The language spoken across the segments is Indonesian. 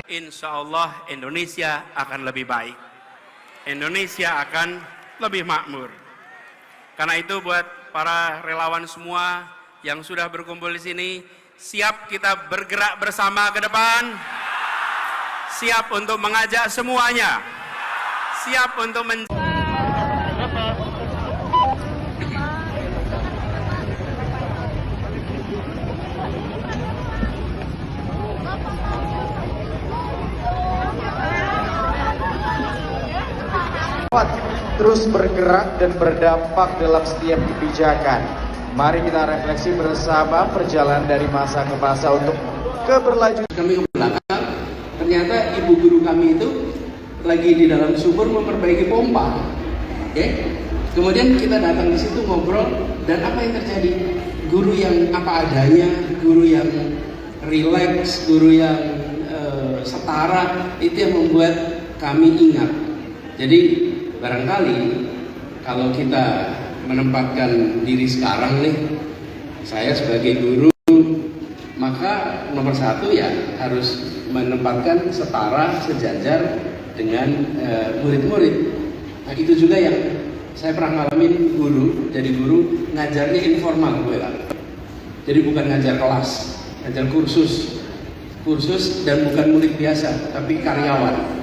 Insya Allah Indonesia akan lebih baik. Indonesia akan lebih makmur. Karena itu buat para relawan semua yang sudah berkumpul di sini, siap kita bergerak bersama ke depan? Siap untuk mengajak semuanya? Siap untuk terus bergerak dan berdampak dalam setiap kebijakan. Mari kita refleksi bersama perjalanan dari masa ke masa untuk keberlanjutan. Kami ke belakang, ternyata ibu guru kami itu lagi di dalam sumur memperbaiki pompa. Oke? Kemudian kita datang di situ ngobrol, dan apa yang terjadi? Guru yang apa adanya, guru yang rileks, guru yang setara, itu yang membuat kami ingat. Jadi barangkali kalau kita menempatkan diri sekarang nih, saya sebagai guru, maka nomor satu ya harus menempatkan setara, sejajar dengan murid-murid. Nah itu juga yang saya pernah ngalamin guru, jadi guru ngajarnya informal, jadi bukan ngajar kelas, ngajar kursus dan bukan murid biasa, tapi karyawan.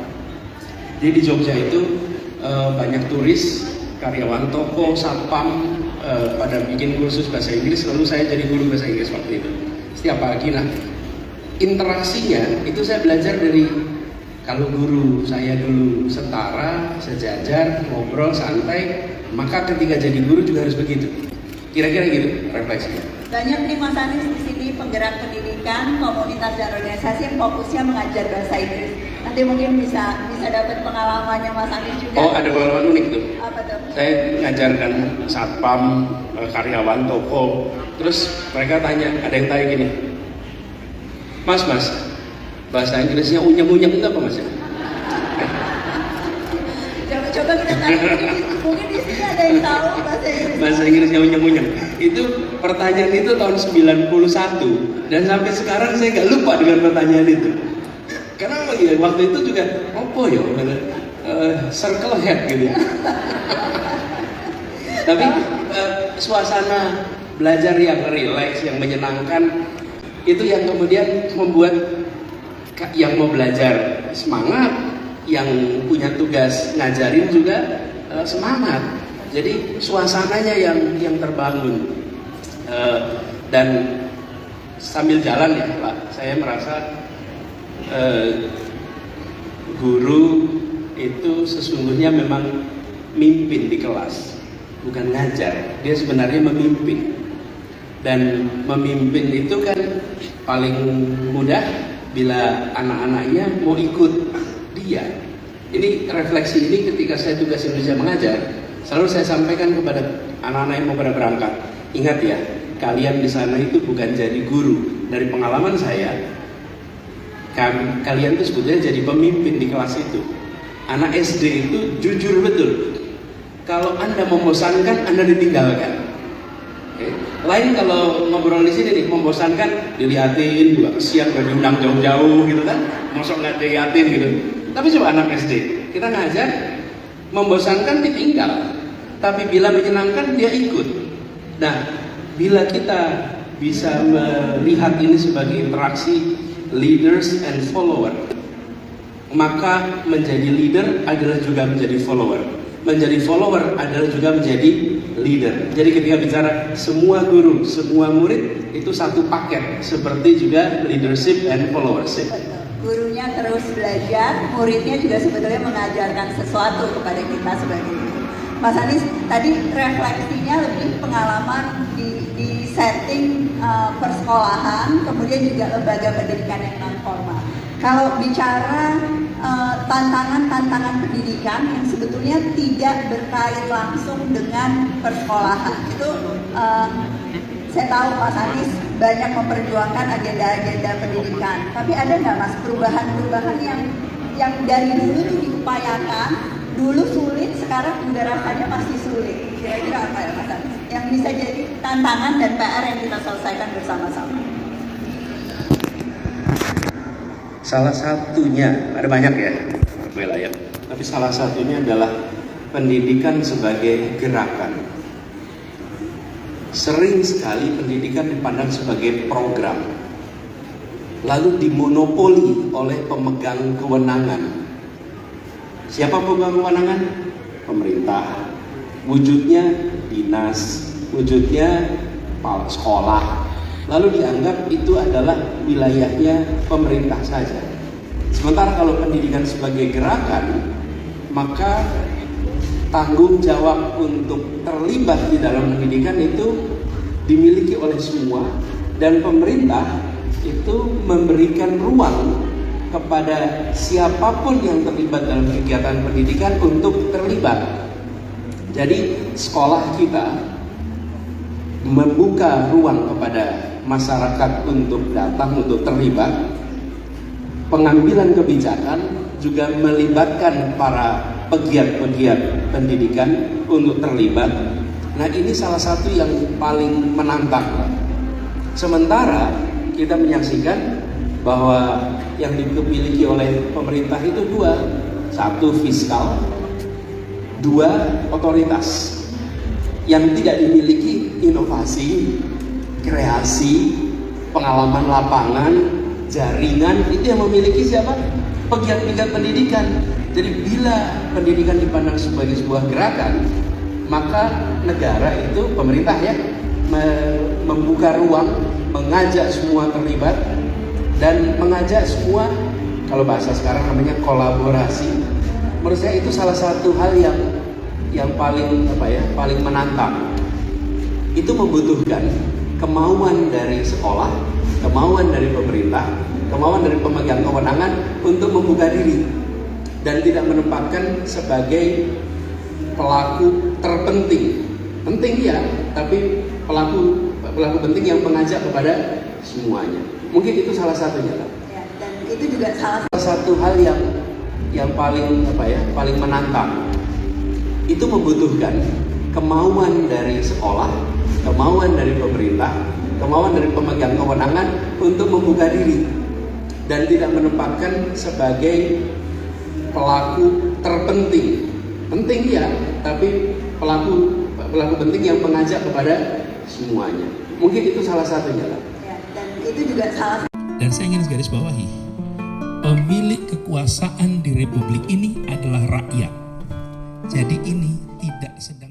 Jadi di Jogja itu banyak turis, karyawan toko, satpam pada bikin kursus bahasa Inggris, lalu saya jadi guru bahasa Inggris waktu itu setiap pagi. Nah interaksinya itu saya belajar dari, kalau guru saya dulu setara, sejajar, ngobrol santai, maka ketika jadi guru juga harus begitu. Kira-kira gitu refleksinya. Banyak nih Mas Anies di sini penggerak pendidikan, komunitas dan organisasi yang fokusnya mengajar bahasa Inggris. Nanti mungkin bisa dapat pengalamannya Mas Anies juga. Oh, ada pengalaman unik tuh. Apa tuh? Saya ngajarkan satpam, karyawan toko. Terus mereka tanya, ada yang tanya gini, Mas, bahasa Inggrisnya unyeng-unyeng itu apa Mas? Coba kita tanya, mungkin di sini ada yang tahu bahasa Inggrisnya unyeng-unyeng. Itu pertanyaan itu tahun 91, dan sampai sekarang saya nggak lupa dengan pertanyaan itu. Karena ya, waktu itu juga circle head gitu. Tapi suasana belajar yang rileks, yang menyenangkan, itu yang kemudian membuat yang mau belajar semangat, yang punya tugas ngajarin juga semangat. Jadi suasananya yang terbangun. Dan sambil jalan ya Pak, saya merasa guru itu sesungguhnya memang mimpin di kelas, bukan ngajar. Dia sebenarnya memimpin. Dan memimpin itu kan paling mudah bila anak-anaknya mau ikut dia. Ini refleksi ini ketika saya tugas Indonesia mengajar, selalu saya sampaikan kepada anak-anak yang mau pada berangkat. Ingat ya, kalian di sana itu bukan jadi guru. Dari pengalaman saya, kalian itu sebetulnya jadi pemimpin di kelas itu. Anak SD itu jujur betul. Kalau Anda membosankan, Anda ditinggalkan. Okay. Lain kalau ngobrol di sini nih, membosankan, dilihatin, juga kesian, gak diundang jauh-jauh gitu kan, masuk nggak dilihatin gitu. Tapi coba anak SD, kita ngajar, membosankan ditinggal, tapi bila menyenangkan dia ikut. Nah, bila kita bisa melihat ini sebagai interaksi leaders and follower, maka menjadi leader adalah juga menjadi follower. Menjadi follower adalah juga menjadi leader. Jadi ketika bicara semua guru, semua murid itu satu paket, seperti juga leadership and followership. Gurunya terus belajar, muridnya juga sebetulnya mengajarkan sesuatu kepada kita sebagai guru. Mas Anies, tadi refleksinya lebih pengalaman di setting persekolahan, kemudian juga lembaga pendidikan yang non formal. Kalau bicara tantangan-tantangan pendidikan yang sebetulnya tidak berkait langsung dengan persekolahan, itu saya tahu Mas Anies banyak memperjuangkan agenda-agenda pendidikan. Tapi ada nggak Mas perubahan-perubahan yang yang dari dulu tuh diupayakan, dulu sulit, sekarang udah rasanya pasti sulit. Kira-kira apa ya Mas Anies? Yang bisa jadi tantangan dan PR yang kita selesaikan bersama-sama. Salah satunya, ada banyak ya, Bella ya. Tapi salah satunya adalah pendidikan sebagai gerakan. Sering sekali pendidikan dipandang sebagai program, lalu dimonopoli oleh pemegang kewenangan. Siapa pemegang kewenangan? Pemerintah. Wujudnya dinas, wujudnya sekolah. Lalu dianggap itu adalah wilayahnya pemerintah saja. Sementara kalau pendidikan sebagai gerakan, maka tanggung jawab untuk terlibat di dalam pendidikan itu dimiliki oleh semua, dan pemerintah itu memberikan ruang kepada siapapun yang terlibat dalam kegiatan pendidikan untuk terlibat. Jadi sekolah kita membuka ruang kepada masyarakat untuk datang, untuk terlibat. Pengambilan kebijakan juga melibatkan para pegiat-pegiat pendidikan untuk terlibat. Nah, ini salah satu yang paling menantang. Sementara kita menyaksikan bahwa yang dimiliki oleh pemerintah itu dua. Satu fiskal, dua otoritas. Yang tidak dimiliki inovasi, kreasi, pengalaman lapangan, jaringan. Itu yang memiliki siapa? Pegiat-pegiat pendidikan. Jadi bila pendidikan dipandang sebagai sebuah gerakan, maka negara itu, pemerintah ya, membuka ruang, mengajak semua terlibat, dan mengajak semua, kalau bahasa sekarang namanya kolaborasi. Menurut saya itu salah satu hal yang paling paling menantang. Itu membutuhkan kemauan dari sekolah, kemauan dari pemerintah, kemauan dari pemegang kewenangan untuk membuka diri dan tidak menempatkan sebagai pelaku terpenting. Penting ya, tapi pelaku penting yang mengajak kepada semuanya. Mungkin itu salah satunya lah. Ya, dan itu juga salah satu hal yang paling paling menantang. Itu membutuhkan kemauan dari sekolah, kemauan dari pemerintah, kemauan dari pemegang kewenangan untuk membuka diri dan tidak menempatkan sebagai pelaku terpenting. Penting ya, tapi pelaku penting yang mengajak kepada semuanya. Mungkin itu salah satunya lah. Ya, dan itu juga salah. Dan saya ingin garis bawahi, pemilik kekuasaan di republik ini adalah rakyat. Jadi ini tidak sedang